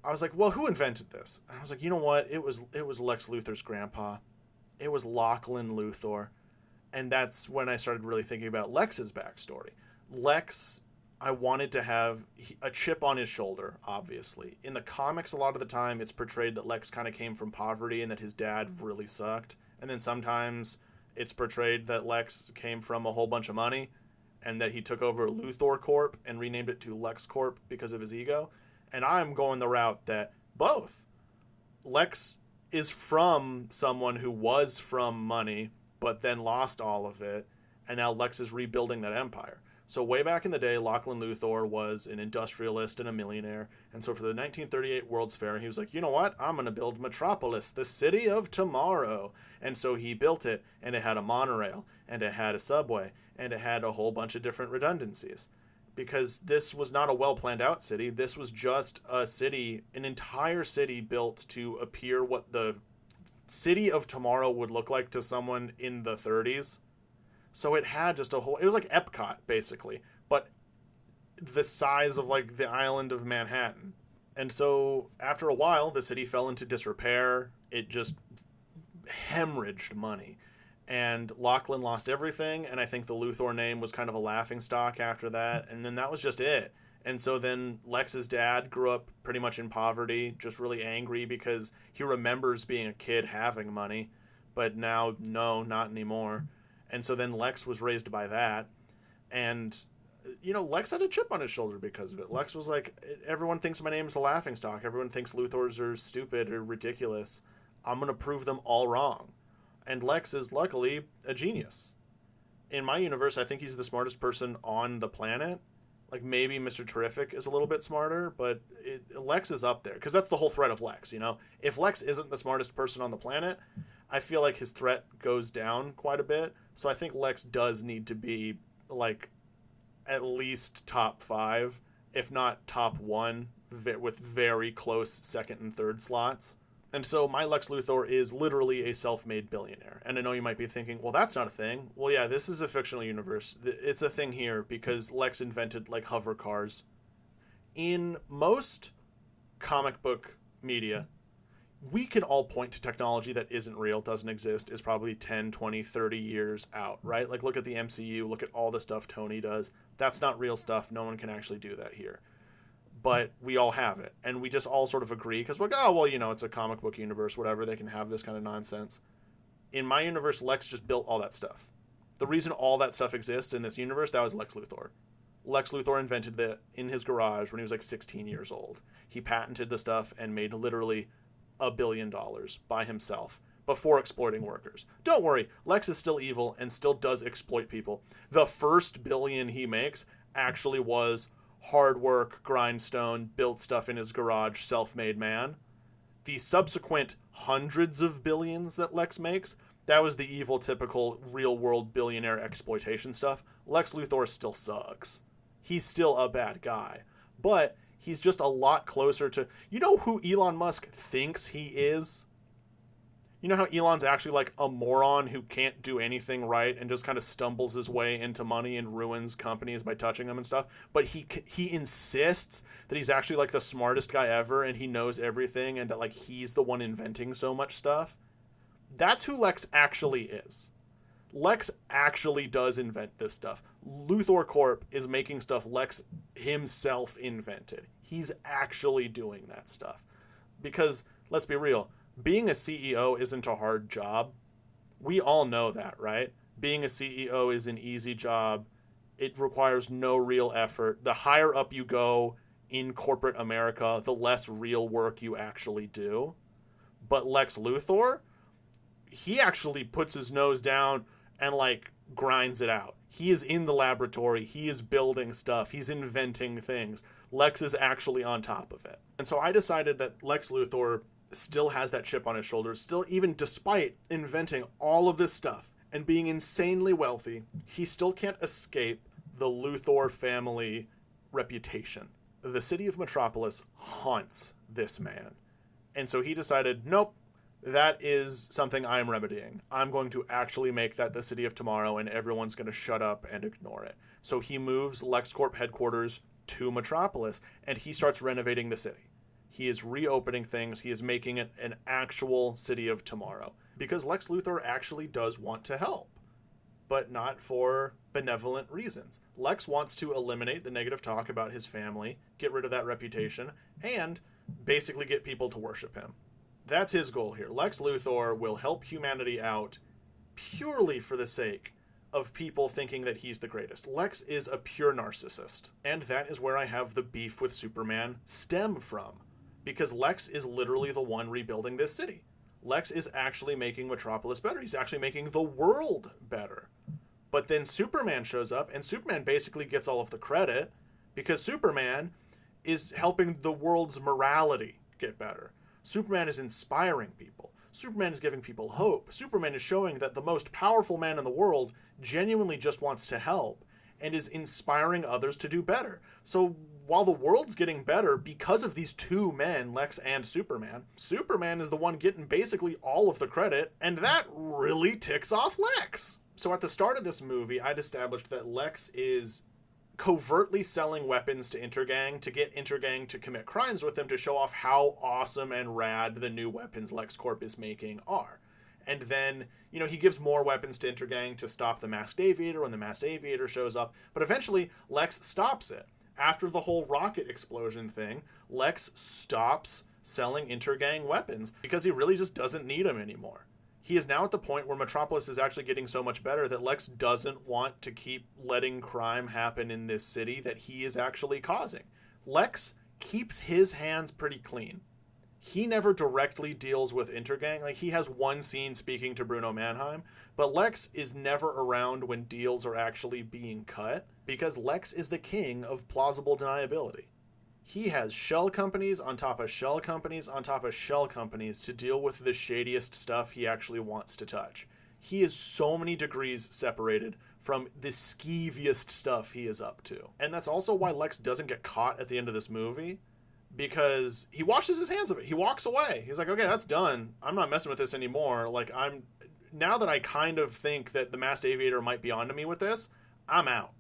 I was like, well, who invented this? And I was like, you know what? It was Lex Luthor's grandpa. It was Lachlan Luthor. And that's when I started really thinking about Lex's backstory. Lex, I wanted to have a chip on his shoulder, obviously. In the comics, a lot of the time, it's portrayed that Lex kind of came from poverty and that his dad really sucked. And then sometimes it's portrayed that Lex came from a whole bunch of money and that he took over Luthor Corp and renamed it to Lex Corp because of his ego. And I'm going the route that both. Lex is from someone who was from money, but then lost all of it, and now Lex is rebuilding that empire. So way back in the day, Lachlan Luthor was an industrialist and a millionaire, and so for the 1938 World's Fair, he was like, you know what? I'm going to build Metropolis, the city of tomorrow. And so he built it, and it had a monorail, and it had a subway, and it had a whole bunch of different redundancies. Because this was not a well-planned out city. This was just a city, an entire city built to appear what the city of tomorrow would look like to someone in the 30s. So it had just it was like Epcot, basically, but the size of like the island of Manhattan. And so after a while, the city fell into disrepair. It just hemorrhaged money. And Lachlan lost everything, and I think the Luthor name was kind of a laughingstock after that, and then that was just it. And so then Lex's dad grew up pretty much in poverty, just really angry because he remembers being a kid having money, but now, no, not anymore. And so then Lex was raised by that, and, you know, Lex had a chip on his shoulder because of it. Lex was like, everyone thinks my name's a laughingstock, everyone thinks Luthors are stupid or ridiculous. I'm going to prove them all wrong. And Lex is luckily a genius. In my universe, I think he's the smartest person on the planet. Like maybe Mr. Terrific is a little bit smarter, but Lex is up there. Because that's the whole threat of Lex, you know? If Lex isn't the smartest person on the planet, I feel like his threat goes down quite a bit. So I think Lex does need to be like at least top 5, if not top 1, with very close second and third slots. And so my Lex Luthor is literally a self-made billionaire. And I know you might be thinking, well, that's not a thing. Well, yeah, this is a fictional universe. It's a thing here because Lex invented, like, hover cars. In most comic book media, we can all point to technology that isn't real, doesn't exist, is probably 10, 20, 30 years out, right? Like, look at the MCU, look at all the stuff Tony does. That's not real stuff. No one can actually do that here. But we all have it, and we just all sort of agree, because we're like, oh, well, you know, it's a comic book universe, whatever, they can have this kind of nonsense. In my universe, Lex just built all that stuff. The reason all that stuff exists in this universe, that was Lex Luthor. Lex Luthor invented it in his garage when he was like 16 years old. He patented the stuff and made literally $1 billion by himself before exploiting workers. Don't worry, Lex is still evil and still does exploit people. The first billion he makes actually was hard work, grindstone, built stuff in his garage, self-made man. The subsequent hundreds of billions that Lex makes, that was the evil, typical, real-world billionaire exploitation stuff. Lex Luthor still sucks. He's still a bad guy. But he's just a lot closer to... You know who Elon Musk thinks he is? You know how Elon's actually like a moron who can't do anything right and just kind of stumbles his way into money and ruins companies by touching them and stuff? But he insists that he's actually like the smartest guy ever and he knows everything and that like he's the one inventing so much stuff. That's who Lex actually is. Lex actually does invent this stuff. Luthor Corp is making stuff Lex himself invented. He's actually doing that stuff. Because, let's be real, being a CEO isn't a hard job. We all know that, right? Being a CEO is an easy job. It requires no real effort. The higher up you go in corporate America, the less real work you actually do. But Lex Luthor, he actually puts his nose down and like grinds it out. He is in the laboratory. He is building stuff. He's inventing things. Lex is actually on top of it. And so I decided that Lex Luthor still has that chip on his shoulders, still, even despite inventing all of this stuff and being insanely wealthy, he still can't escape the Luthor family reputation. The city of Metropolis haunts this man. And so he decided, nope, that is something I'm remedying. I'm going to actually make that the city of tomorrow and everyone's going to shut up and ignore it. So he moves LexCorp headquarters to Metropolis and he starts renovating the city. He is reopening things. He is making it an actual city of tomorrow. Because Lex Luthor actually does want to help, but not for benevolent reasons. Lex wants to eliminate the negative talk about his family, get rid of that reputation, and basically get people to worship him. That's his goal here. Lex Luthor will help humanity out purely for the sake of people thinking that he's the greatest. Lex is a pure narcissist. And that is where I have the beef with Superman stem from. Because Lex is literally the one rebuilding this city. Lex is actually making Metropolis better. He's actually making the world better. But then Superman shows up, and Superman basically gets all of the credit because Superman is helping the world's morality get better. Superman is inspiring people. Superman is giving people hope. Superman is showing that the most powerful man in the world genuinely just wants to help and is inspiring others to do better. So while the world's getting better because of these two men, Lex and Superman, Superman is the one getting basically all of the credit, and that really ticks off Lex. So at the start of this movie, I'd established that Lex is covertly selling weapons to Intergang to get Intergang to commit crimes with him to show off how awesome and rad the new weapons LexCorp is making are. And then, you know, he gives more weapons to Intergang to stop the Masked Aviator when the Masked Aviator shows up. But eventually, Lex stops it. After the whole rocket explosion thing, Lex stops selling Intergang weapons because he really just doesn't need them anymore. He is now at the point where Metropolis is actually getting so much better that Lex doesn't want to keep letting crime happen in this city that he is actually causing. Lex keeps his hands pretty clean. He never directly deals with Intergang. Like, he has one scene speaking to Bruno Mannheim, but Lex is never around when deals are actually being cut because Lex is the king of plausible deniability. He has shell companies on top of shell companies on top of shell companies to deal with the shadiest stuff he actually wants to touch. He is so many degrees separated from the skeeviest stuff he is up to. And that's also why Lex doesn't get caught at the end of this movie, because he washes his hands of it. He walks away. He's like, okay, that's done. I'm not messing with this anymore. Like, now that I kind of think that the Masked Aviator might be onto me with this, I'm out.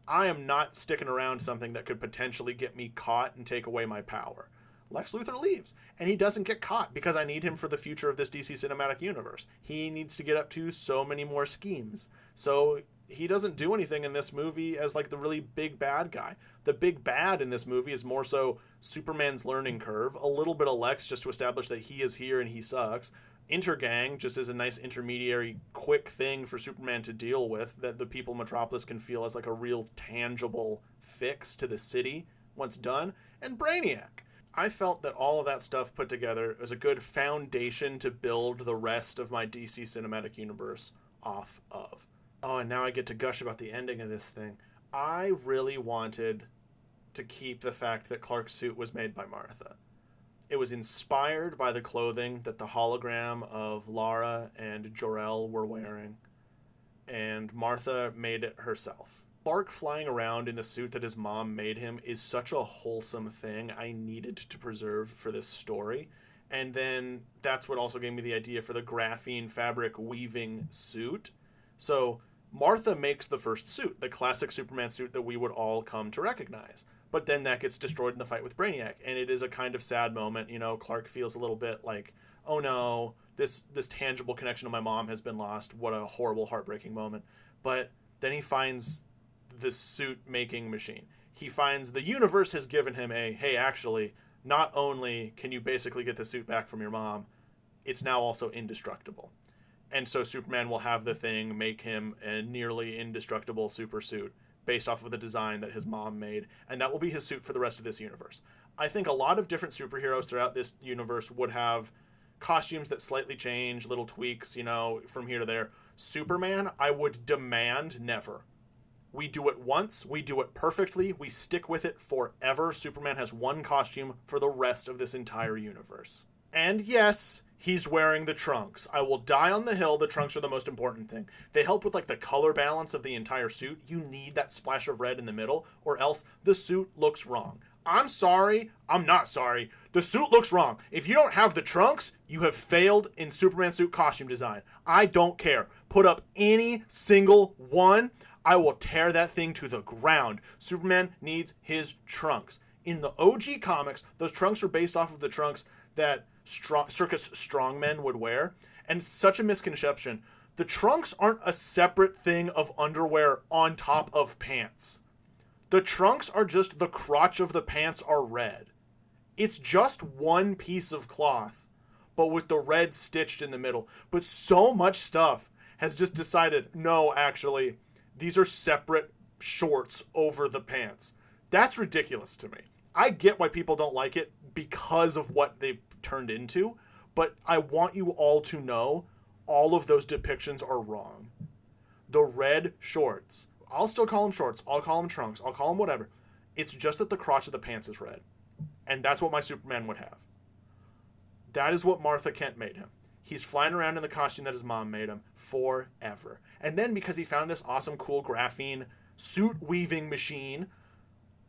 I am not sticking around something that could potentially get me caught and take away my power. Lex Luthor leaves, and he doesn't get caught because I need him for the future of this DC cinematic universe. He needs to get up to so many more schemes. So he doesn't do anything in this movie as like the really big bad guy. The big bad in this movie is more so Superman's learning curve, a little bit of Lex just to establish that he is here and he sucks. Intergang just is a nice intermediary quick thing for Superman to deal with that the people of Metropolis can feel as like a real tangible fix to the city once done. And Brainiac. I felt that all of that stuff put together was a good foundation to build the rest of my DC Cinematic Universe off of. Oh, and now I get to gush about the ending of this thing. I really wanted to keep the fact that Clark's suit was made by Martha. It was inspired by the clothing that the hologram of Lara and Jor-El were wearing, and Martha made it herself. Clark flying around in the suit that his mom made him is such a wholesome thing I needed to preserve for this story. And then that's what also gave me the idea for the graphene fabric weaving suit. So Martha makes the first suit, the classic Superman suit that we would all come to recognize. But then that gets destroyed in the fight with Brainiac, and it is a kind of sad moment. You know, Clark feels a little bit like, oh no, this tangible connection to my mom has been lost. What a horrible, heartbreaking moment. But then he finds the suit-making machine. He finds the universe has given him a, hey, actually, not only can you basically get the suit back from your mom, it's now also indestructible. And so Superman will have the thing make him a nearly indestructible super suit based off of the design that his mom made, and that will be his suit for the rest of this universe. I think a lot of different superheroes throughout this universe would have costumes that slightly change, little tweaks, you know, from here to there. Superman, I would demand never. We do it once, we do it perfectly, we stick with it forever. Superman has one costume for the rest of this entire universe. And yes, he's wearing the trunks. I will die on the hill, the trunks are the most important thing. They help with like the color balance of the entire suit. You need that splash of red in the middle, or else the suit looks wrong. I'm sorry, I'm not sorry. The suit looks wrong. If you don't have the trunks, you have failed in Superman suit costume design. I don't care. Put up any single one. I will tear that thing to the ground. Superman needs his trunks. In the OG comics, those trunks were based off of the trunks that circus strongmen would wear. And it's such a misconception. The trunks aren't a separate thing of underwear on top of pants. The trunks are just the crotch of the pants are red. It's just one piece of cloth, but with the red stitched in the middle. But so much stuff has just decided, no, actually, these are separate shorts over the pants. That's ridiculous to me. I get why people don't like it because of what they've turned into, but I want you all to know all of those depictions are wrong. The red shorts, I'll still call them shorts, I'll call them trunks, I'll call them whatever. It's just that the crotch of the pants is red. And that's what my Superman would have. That is what Martha Kent made him. He's flying around in the costume that his mom made him forever. And then because he found this awesome, cool graphene suit weaving machine,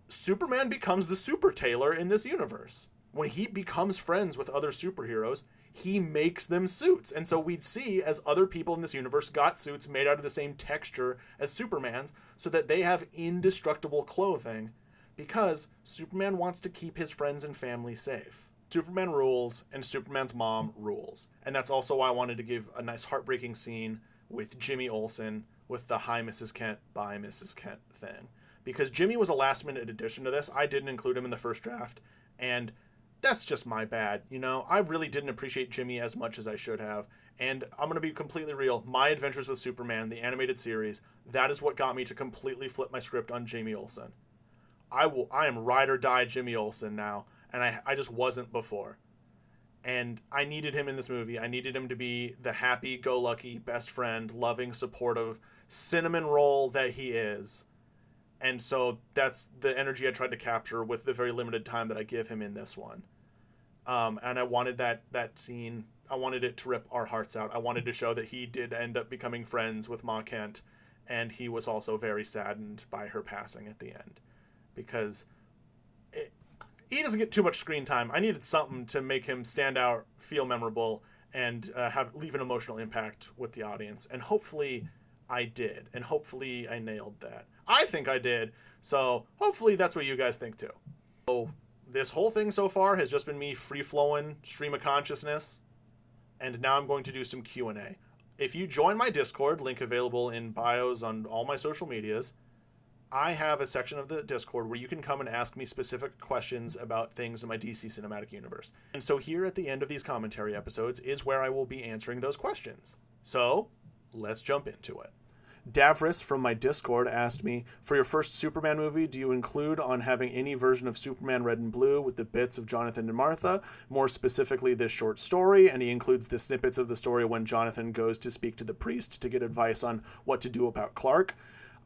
Superman becomes the super tailor in this universe. When he becomes friends with other superheroes, he makes them suits. And so we'd see as other people in this universe got suits made out of the same texture as Superman's so that they have indestructible clothing because Superman wants to keep his friends and family safe. Superman rules, and Superman's mom rules. And that's also why I wanted to give a nice heartbreaking scene with Jimmy Olsen with the Hi Mrs. Kent, Bye Mrs. Kent thing. Because Jimmy was a last-minute addition to this. I didn't include him in the first draft, and that's just my bad. You know, I really didn't appreciate Jimmy as much as I should have. And I'm going to be completely real. My Adventures with Superman, the animated series, that is what got me to completely flip my script on Jimmy Olsen. I am ride or die Jimmy Olsen now, and I just wasn't before. And I needed him in this movie. I needed him to be the happy-go-lucky, best friend, loving, supportive, cinnamon roll that he is. And so that's the energy I tried to capture with the very limited time that I give him in this one. And I wanted that scene, I wanted it to rip our hearts out. I wanted to show that he did end up becoming friends with Ma Kent, and he was also very saddened by her passing at the end. Because he doesn't get too much screen time. I needed something to make him stand out, feel memorable, and leave an emotional impact with the audience. And hopefully I did. And hopefully I nailed that. I think I did. So hopefully that's what you guys think too. So this whole thing so far has just been me free-flowing, stream of consciousness. And now I'm going to do some Q&A. If you join my Discord, link available in bios on all my social medias, I have a section of the Discord where you can come and ask me specific questions about things in my DC Cinematic Universe. And so here at the end of these commentary episodes is where I will be answering those questions. So let's jump into it. Davris from my Discord asked me, for your first Superman movie, do you include on having any version of Superman Red and Blue with the bits of Jonathan and Martha, more specifically this short story? And he includes the snippets of the story when Jonathan goes to speak to the priest to get advice on what to do about Clark.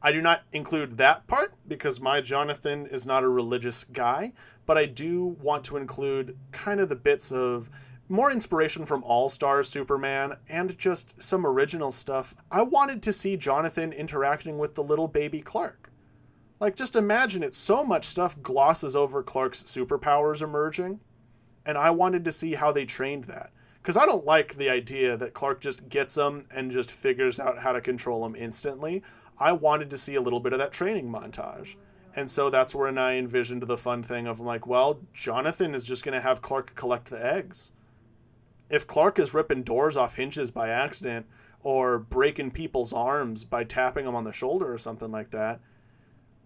I do not include that part because my Jonathan is not a religious guy, but I do want to include kind of the bits of more inspiration from All-Star Superman and just some original stuff. I wanted to see Jonathan interacting with the little baby Clark. Like, just imagine it. So much stuff glosses over Clark's superpowers emerging, and I wanted to see how they trained that. Because I don't like the idea that Clark just gets them and just figures out how to control them instantly. I wanted to see a little bit of that training montage. And so that's when I envisioned the fun thing of, like, well, Jonathan is just going to have Clark collect the eggs. If Clark is ripping doors off hinges by accident or breaking people's arms by tapping them on the shoulder or something like that,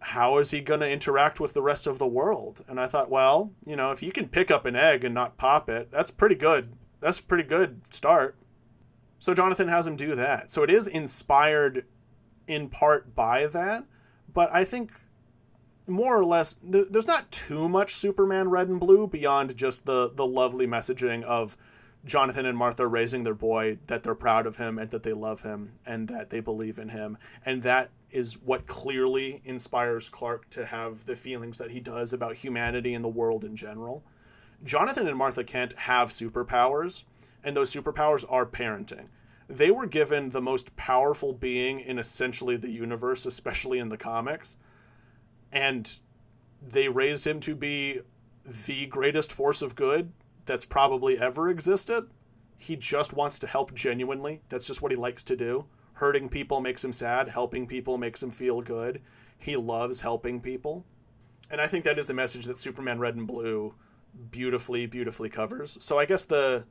how is he going to interact with the rest of the world? And I thought, well, you know, if you can pick up an egg and not pop it, that's pretty good. That's a pretty good start. So Jonathan has him do that. So it is inspired in part by that, but I think more or less there's not too much Superman Red and Blue beyond just the lovely messaging of Jonathan and Martha raising their boy, that they're proud of him and that they love him and that they believe in him. And that is what clearly inspires Clark to have the feelings that he does about humanity and the world in general. Jonathan and Martha Kent have superpowers, and those superpowers are parenting. They were given the most powerful being in essentially the universe, especially in the comics, and they raised him to be the greatest force of good that's probably ever existed. He just wants to help genuinely. That's just what he likes to do. Hurting people makes him sad. Helping people makes him feel good. He loves helping people. And I think that is a message that Superman Red and Blue beautifully, beautifully covers. So I guess the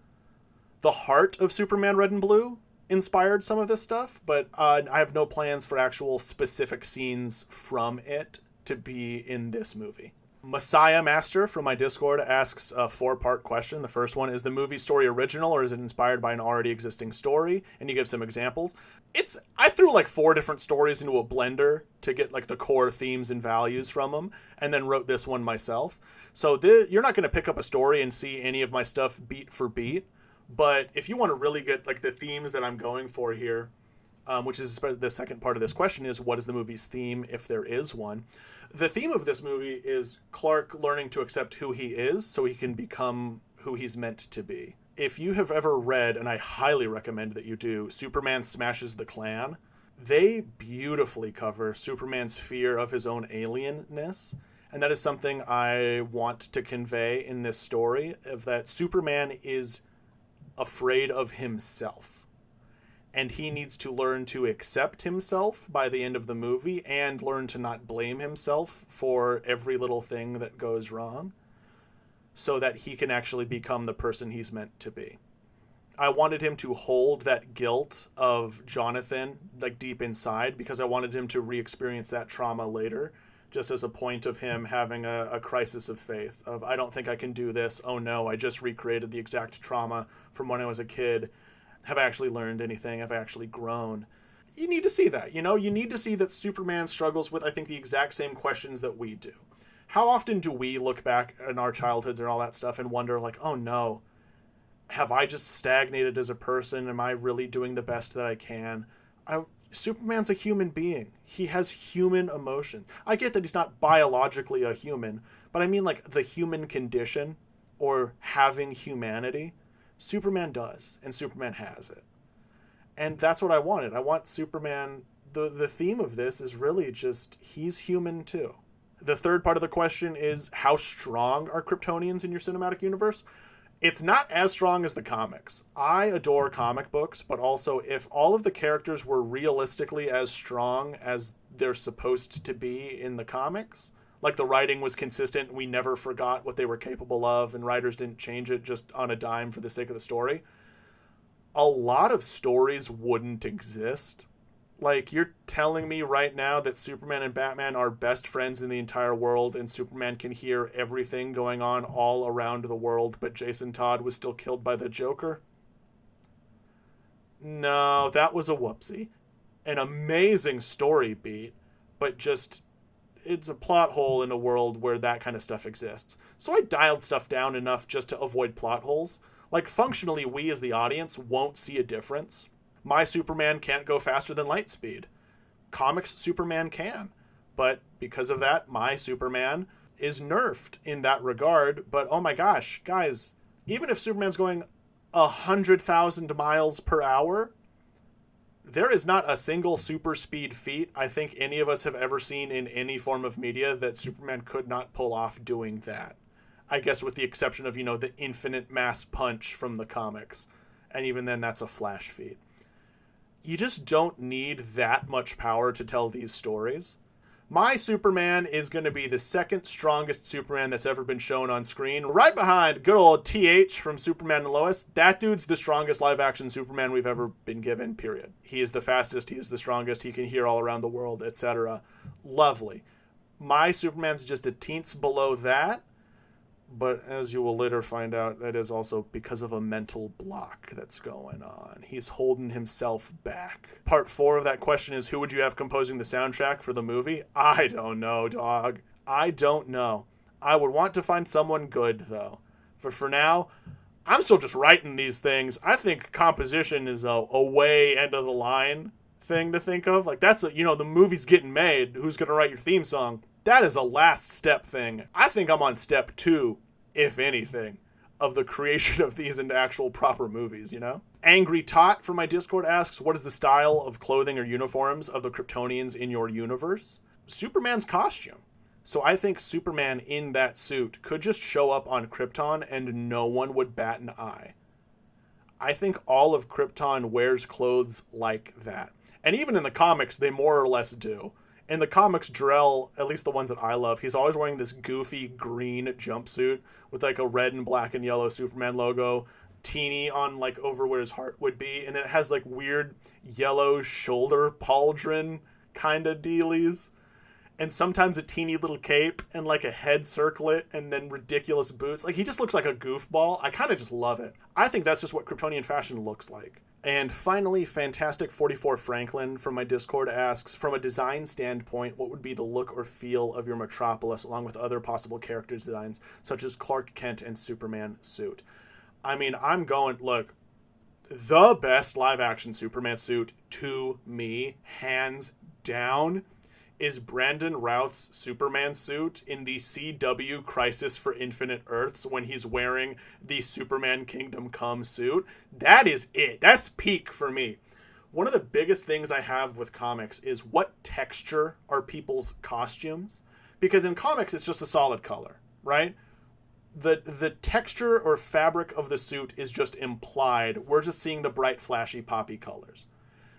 heart of Superman Red and Blue inspired some of this stuff, but I have no plans for actual specific scenes from it to be in this movie. Messiah Master from my Discord asks a 4-part question. The first one, is the movie story original or is it inspired by an already existing story? And you give some examples. I threw like 4 different stories into a blender to get like the core themes and values from them, and then wrote this one myself. So you're not going to pick up a story and see any of my stuff beat for beat, but if you want to really get like the themes that I'm going for here, which is the second part of this question, is what is the movie's theme, if there is one? The theme of this movie is Clark learning to accept who he is so he can become who he's meant to be. If you have ever read, and I highly recommend that you do, Superman Smashes the Klan, they beautifully cover Superman's fear of his own alienness. And that is something I want to convey in this story, of that Superman is afraid of himself. And he needs to learn to accept himself by the end of the movie and learn to not blame himself for every little thing that goes wrong so that he can actually become the person he's meant to be. I wanted him to hold that guilt of Jonathan like deep inside because I wanted him to re-experience that trauma later, just as a point of him having a crisis of faith of, I don't think I can do this. Oh no, I just recreated the exact trauma from when I was a kid. Have I actually learned anything? Have I actually grown? You need to see that, you know? You need to see that Superman struggles with, I think, the exact same questions that we do. How often do we look back in our childhoods and all that stuff and wonder, like, oh no, have I just stagnated as a person? Am I really doing the best that I can? Superman's a human being. He has human emotions. I get that he's not biologically a human, but I mean like the human condition or having humanity. Superman does, and Superman has it. And that's what I wanted. I want Superman, the theme of this is really just, he's human too. The third part of the question is, how strong are Kryptonians in your cinematic universe? It's not as strong as the comics. I adore comic books, but also if all of the characters were realistically as strong as they're supposed to be in the comics, like the writing was consistent, we never forgot what they were capable of, and writers didn't change it just on a dime for the sake of the story, a lot of stories wouldn't exist. Like, you're telling me right now that Superman and Batman are best friends in the entire world, and Superman can hear everything going on all around the world, but Jason Todd was still killed by the Joker? No, that was a whoopsie. an amazing story beat, but just it's a plot hole in a world where that kind of stuff exists. So I dialed stuff down enough just to avoid plot holes. Like, functionally, we as the audience won't see a difference. My Superman can't go faster than light speed. Comics Superman can. But because of that, my Superman is nerfed in that regard. But oh my gosh, guys, even if Superman's going 100,000 miles per hour, there is not a single super speed feat I think any of us have ever seen in any form of media that Superman could not pull off doing that. I guess with the exception of, the infinite mass punch from the comics. And even then, that's a Flash feat. You just don't need that much power to tell these stories. My Superman is going to be the second strongest Superman that's ever been shown on screen, right behind good old TH from Superman and Lois. That dude's the strongest live-action Superman we've ever been given, period. He is the fastest, he is the strongest, he can hear all around the world, etc. Lovely. My Superman's just a teens below that, but as you will later find out, that is also because of a mental block that's going on. He's holding himself back. Part 4 of that question is, who would you have composing the soundtrack for the movie? I don't know, dog. I don't know. I would want to find someone good, though. But for now, I'm still just writing these things. I think composition is a way end of the line thing to think of. Like, that's the movie's getting made. Who's going to write your theme song? That is a last step thing. I think I'm on step 2, if anything, of the creation of these into actual proper movies, Angry Tot from my Discord asks, what is the style of clothing or uniforms of the Kryptonians in your universe? Superman's costume. So I think Superman in that suit could just show up on Krypton and no one would bat an eye. I think all of Krypton wears clothes like that. And even in the comics, they more or less do. In the comics, Jor-El, at least the ones that I love, he's always wearing this goofy green jumpsuit with like a red and black and yellow Superman logo, teeny on like over where his heart would be, and then it has like weird yellow shoulder pauldron kind of dealies, and sometimes a teeny little cape and like a head circlet and then ridiculous boots. Like, he just looks like a goofball. I kind of just love it. I think that's just what Kryptonian fashion looks like. And finally, Fantastic 44 Franklin from my Discord asks, from a design standpoint, what would be the look or feel of your Metropolis along with other possible character designs, such as Clark Kent and Superman suit? I mean, look, the best live-action Superman suit to me, hands down, is Brandon Routh's Superman suit in the CW Crisis for Infinite Earths when he's wearing the Superman Kingdom Come suit. That is it. That's peak for me. One of the biggest things I have with comics is what texture are people's costumes? Because in comics, it's just a solid color, right? The texture or fabric of the suit is just implied. We're just seeing the bright, flashy, poppy colors.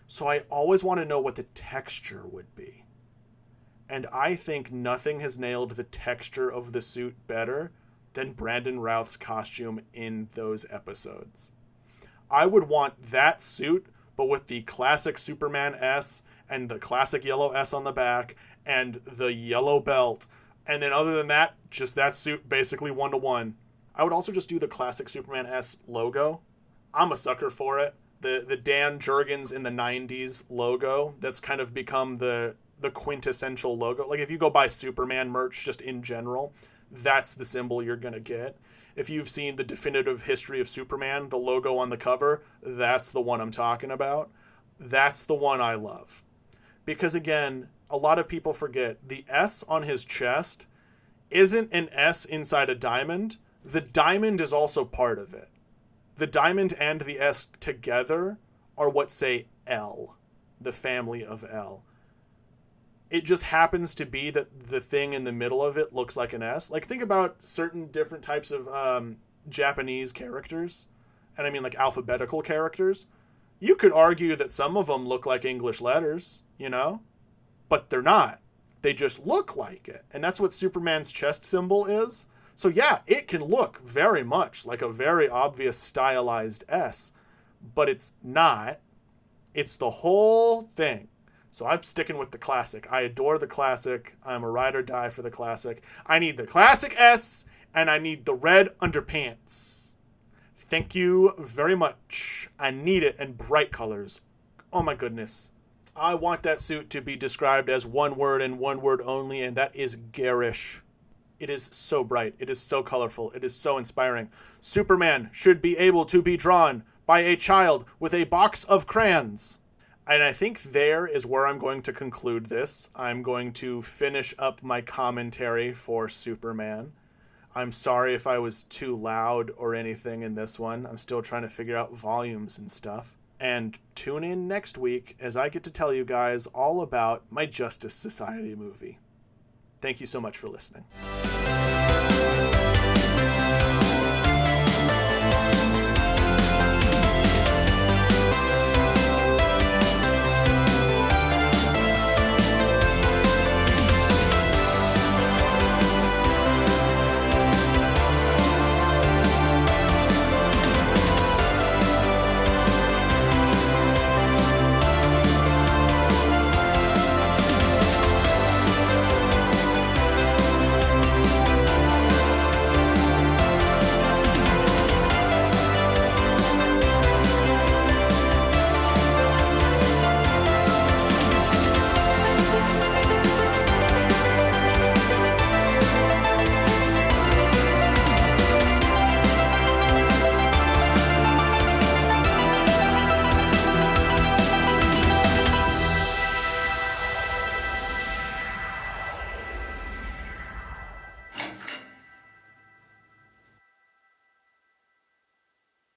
So I always want to know what the texture would be. And I think nothing has nailed the texture of the suit better than Brandon Routh's costume in those episodes. I would want that suit, but with the classic Superman S and the classic yellow S on the back and the yellow belt. And then other than that, just that suit basically 1-to-1. I would also just do the classic Superman S logo. I'm a sucker for it. The Dan Jurgens in the 90s logo that's kind of become the quintessential logo. Like, if you go buy Superman merch just in general, that's the symbol you're going to get. If you've seen the definitive history of Superman, the logo on the cover, that's the one I'm talking about. That's the one I love. Because again, a lot of people forget the S on his chest isn't an S inside a diamond. The diamond is also part of it. The diamond and the S together are what say L, the family of L. It just happens to be that the thing in the middle of it looks like an S. Like, think about certain different types of Japanese characters, and I mean like alphabetical characters. You could argue that some of them look like English letters, but they're not. They just look like it. And that's what Superman's chest symbol is. So yeah, it can look very much like a very obvious stylized S, but it's not. It's the whole thing. So I'm sticking with the classic. I adore the classic. I'm a ride or die for the classic. I need the classic S, and I need the red underpants. Thank you very much. I need it in bright colors. Oh my goodness. I want that suit to be described as one word and one word only, and that is garish. It is so bright. It is so colorful. It is so inspiring. Superman should be able to be drawn by a child with a box of crayons. And I think there is where I'm going to conclude this. I'm going to finish up my commentary for Superman. I'm sorry if I was too loud or anything in this one. I'm still trying to figure out volumes and stuff. And tune in next week as I get to tell you guys all about my Justice Society movie. Thank you so much for listening.